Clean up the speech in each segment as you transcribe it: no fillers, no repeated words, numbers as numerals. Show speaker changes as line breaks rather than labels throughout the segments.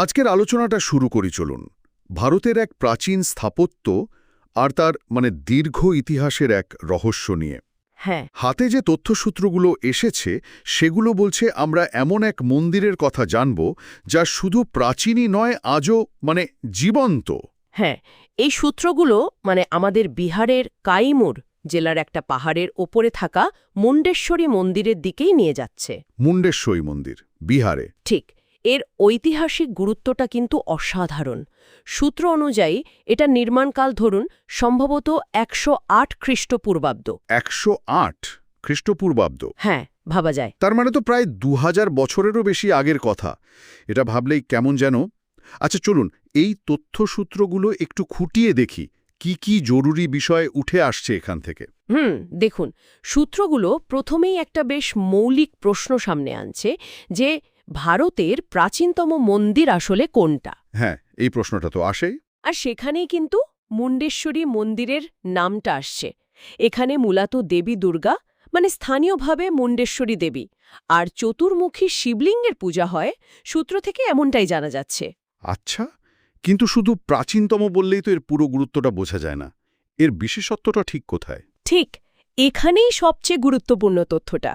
আজকের আলোচনাটা শুরু করি চলুন। ভারতের এক প্রাচীন স্থাপত্য আর তার দীর্ঘ ইতিহাসের এক রহস্য নিয়ে।
হ্যাঁ,
হাতে যে তথ্যসূত্রগুলো এসেছে সেগুলো বলছে আমরা এমন এক মন্দিরের কথা জানব যা শুধু প্রাচীনই নয়, আজও জীবন্ত।
হ্যাঁ, এই সূত্রগুলো আমাদের বিহারের কাইমুর জেলার একটা পাহাড়ের ওপরে থাকা মুন্ডেশ্বরী মন্দিরের দিকেই নিয়ে যাচ্ছে।
মুন্ডেশ্বরী মন্দির, বিহারে।
ঠিক, এর ঐতিহাসিক গুরুত্বটা কিন্তু অসাধারণ। সূত্র অনুযায়ী এটা নির্মাণকাল ধরুন সম্ভবত ১০৮ খ্রিস্টপূর্বাব্দ।
১০৮ খ্রিস্টপূর্বাব্দ?
হ্যাঁ, ভাবা যায়।
তার মানে তো প্রায় ২০০০ বছরেরও বেশি আগের কথা। এটা ভাবলেই কেমন যেন। আচ্ছা চলুন, এই তথ্যসূত্রগুলো একটু খুঁটিয়ে দেখি কি কি জরুরি বিষয় উঠে আসছে এখান থেকে।
দেখুন, সূত্রগুলো প্রথমেই একটা বেশ মৌলিক প্রশ্ন সামনে আনছে যে ভারতের প্রাচীনতম মন্দির আসলে কোনটা।
হ্যাঁ, এই প্রশ্নটা তো আসেই।
আর সেখানেই কিন্তু মুন্ডেশ্বরী মন্দিরের নামটা আসছে। এখানে মূলত দেবী দুর্গা স্থানীয়ভাবে মুন্ডেশ্বরী দেবী আর চতুর্মুখী শিবলিঙ্গের পূজা হয়, সূত্র থেকে এমনটাই জানা যাচ্ছে।
আচ্ছা, কিন্তু শুধু প্রাচীনতম বললেই তো এর পুরো গুরুত্বটা বোঝা যায় না। এর বিশেষত্বটা ঠিক কোথায়?
ঠিক, এখানেই সবচেয়ে গুরুত্বপূর্ণ তথ্যটা।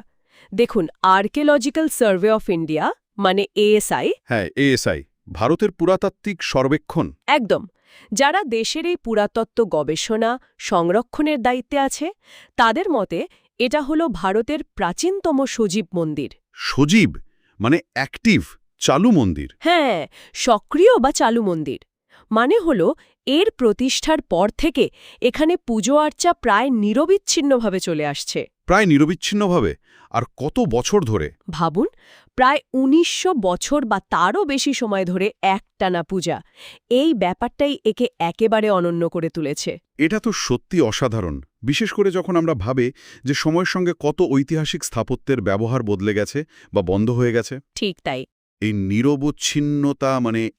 দেখুন, archaeological survey of India ASI.
হ্যাঁ, এএসআই, ভারতের পুরাতাত্ত্বিক সর্বেক্ষণ।
একদম, যারা দেশের এই পুরাতত্ত্ব গবেষণা সংরক্ষণের দায়িত্বে আছে, তাদের মতে এটা হলো ভারতের প্রাচীনতম সজীব মন্দির।
সজীব অ্যাক্টিভ, চালু মন্দির?
হ্যাঁ, সক্রিয় বা চালু মন্দির। হলো এর প্রতিষ্ঠার পর থেকে এখানে পুজো আর্চা প্রায় নিরবিচ্ছিন্নভাবে চলে আসছে।
প্রায় নিরবিচ্ছিন্নভাবে? আর কত বছর ধরে?
ভাবুন, প্রায় ১৯০০ বছর বা তারও বেশি সময় ধরে একটানা পূজা। এই ব্যাপারটাই একে একেবারে অনন্য করে তুলেছে।
এটা তো সত্যি অসাধারণ, বিশেষ করে যখন আমরা ভাবে যে সময়ের সঙ্গে কত ঐতিহাসিক স্থাপত্যের ব্যবহার বদলে গেছে বা বন্ধ হয়ে গেছে।
ঠিক তাই।
এই নিরবচ্ছিন্নতা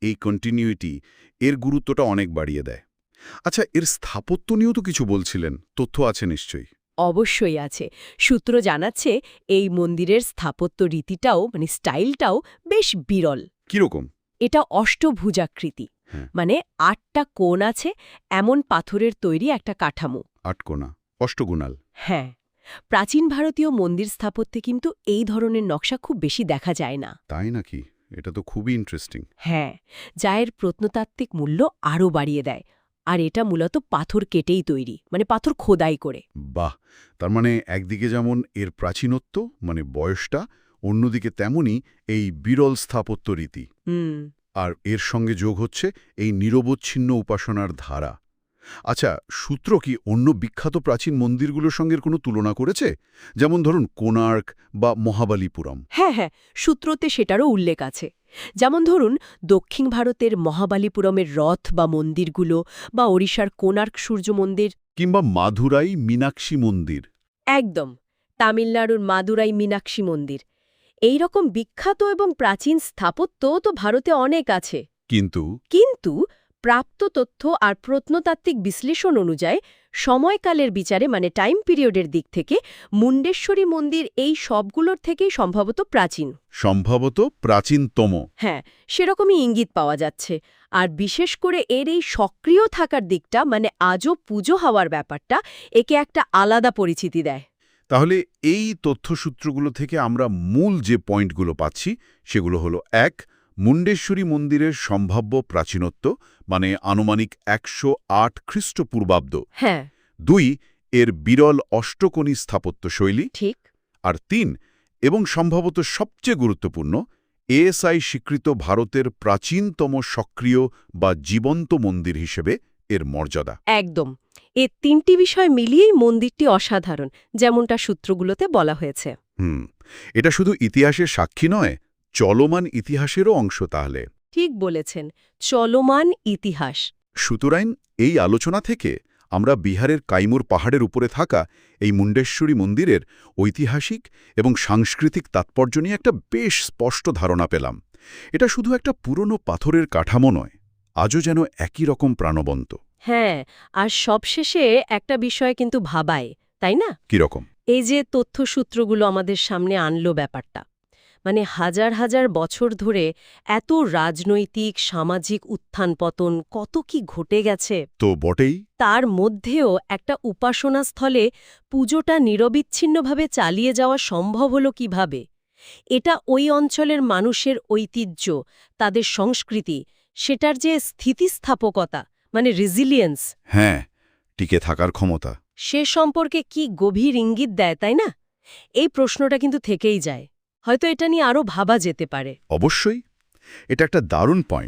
এই কন্টিনিউইটি এর গুরুত্বটা অনেক বাড়িয়ে দেয়। আচ্ছা, এর স্থাপত্য নিয়েও তো কিছু বলছিলেন, তথ্য আছে নিশ্চয়ই?
অবশ্যই আছে। সূত্র জানাচ্ছে এই মন্দিরের স্থাপত্য রীতিটাও স্টাইলটাও বেশ বিরল।
কিরকম?
এটা অষ্টভুজাকৃতি।
হ্যাঁ।
৮টা কোণ আছে এমন পাথরের তৈরি একটা কাঠামো।
৮ কোণা, অষ্টগুণাল।
হ্যাঁ, প্রাচীন ভারতীয় মন্দির স্থাপত্যে কিন্তু এই ধরনের নকশা খুব বেশি দেখা যায় না।
তাই নাকি? এটা তো খুবই ইন্টারেস্টিং।
হ্যাঁ, যা এর প্রত্নতাত্ত্বিক মূল্য আরও বাড়িয়ে দেয়। আর এটা মূলত পাথর কেটেই তৈরি, পাথর খোদাই করে।
বাহ! তার একদিকে যেমন এর প্রাচীনত্ব বয়সটা, অন্যদিকে তেমনই এই বিরল স্থাপত্য রীতি। আর এর সঙ্গে যোগ হচ্ছে এই নিরবচ্ছিন্ন উপাসনার ধারা। আচ্ছা, সূত্র কি অন্য বিখ্যাত প্রাচীন মন্দিরগুলোর সঙ্গে কোনো তুলনা করেছে? যেমন ধরুন কোণার্ক বা মহাবালিপুরম।
হ্যাঁ, সূত্রতে সেটারও উল্লেখ আছে। যেমন ধরুন দক্ষিণ ভারতের মহাবালিপুরমের রথ বা মন্দিরগুলো, বা ওড়িশার কোণার্ক সূর্য মন্দির,
কিংবা মাদুরাই মীনাক্ষী মন্দির।
একদম, তামিলনাড়ুর মাদুরাই মীনাক্ষী মন্দির। এই রকম বিখ্যাত এবং প্রাচীন স্থাপত্য তো ভারতে অনেক আছে। কিন্তু প্রাপ্ত তথ্য আর প্রত্নতাত্ত্বিক বিশ্লেষণ অনুযায়ী সময়কালের বিচারে টাইম পিরিয়ডের দিক থেকে মুন্ডেশ্বরী মন্দির এই সবগুলোর থেকেই সম্ভবত প্রাচীন।
সম্ভবত প্রাচীনতম?
হ্যাঁ, সেরকমই ইঙ্গিত পাওয়া যাচ্ছে। আর বিশেষ করে এর এই সক্রিয় থাকার দিকটা আজও পুজো হওয়ার ব্যাপারটা একে একটা আলাদা পরিচিতি দেয়।
তাহলে এই তথ্যসূত্রগুলো থেকে আমরা মূল যে পয়েন্টগুলো পাচ্ছি সেগুলো হলো: ১. মুন্ডেশ্বরী মন্দিরের সম্ভাব্য প্রাচীনত্ব আনুমানিক ১০৮ খ্রিস্টপূর্বাব্দ।
হ্যাঁ।
২. এর বিরল অষ্টকোণী স্থাপত্য শৈলী।
ঠিক।
আর ৩. এবং সম্ভবত সবচেয়ে গুরুত্বপূর্ণ, এএসআই স্বীকৃত ভারতের প্রাচীনতম সক্রিয় বা জীবন্ত মন্দির হিসেবে এর মর্যাদা।
একদম, এ তিনটি বিষয় মিলিয়েই মন্দিরটি অসাধারণ, যেমনটা সূত্রগুলোতে বলা হয়েছে।
এটা শুধু ইতিহাসের সাক্ষী নয়, চলমান ইতিহাসেরও অংশ তাহলে।
ঠিক বলেছেন, চলমান ইতিহাস।
সুতরাং এই আলোচনা থেকে আমরা বিহারের কাইমুর পাহাড়ের উপরে থাকা এই মুন্ডেশ্বরী মন্দিরের ঐতিহাসিক এবং সাংস্কৃতিক তাৎপর্য নিয়ে একটা বেশ স্পষ্ট ধারণা পেলাম। এটা শুধু একটা পুরনো পাথরের কাঠামো নয়, আজও যেন একই রকম প্রাণবন্ত।
হ্যাঁ, আর সবশেষে একটা বিষয় কিন্তু ভাবায়, তাই না?
কিরকম?
এই যে তথ্যসূত্রগুলো আমাদের সামনে আনলো ব্যাপারটা, মানে হাজার হাজার বছর ধরে এত রাজনৈতিক সামাজিক উত্থান-পতন কত কি ঘটে গেছে।
তো বটেই।
তার মধ্যেও একটা উপাসনাস্থলে পুজোটা নিরবিচ্ছিন্নভাবে চালিয়ে যাওয়া সম্ভব হলো কিভাবে? এটা ওই অঞ্চলের মানুষের ঐতিহ্য, তাদের সংস্কৃতি, সেটার যে স্থিতিস্থাপকতা মানে রেজিলিয়েন্স,
হ্যাঁ, টিকে থাকার ক্ষমতা।
সে সম্পর্কে কি গভীর ইঙ্গিত দেয়, তাই না? এই প্রশ্নটা কিন্তু থেকেই যায়। হয়তো এটা নিয়ে আরও ভাবা যেতে পারে।
অবশ্যই, এটা একটা দারুণ পয়েন্ট।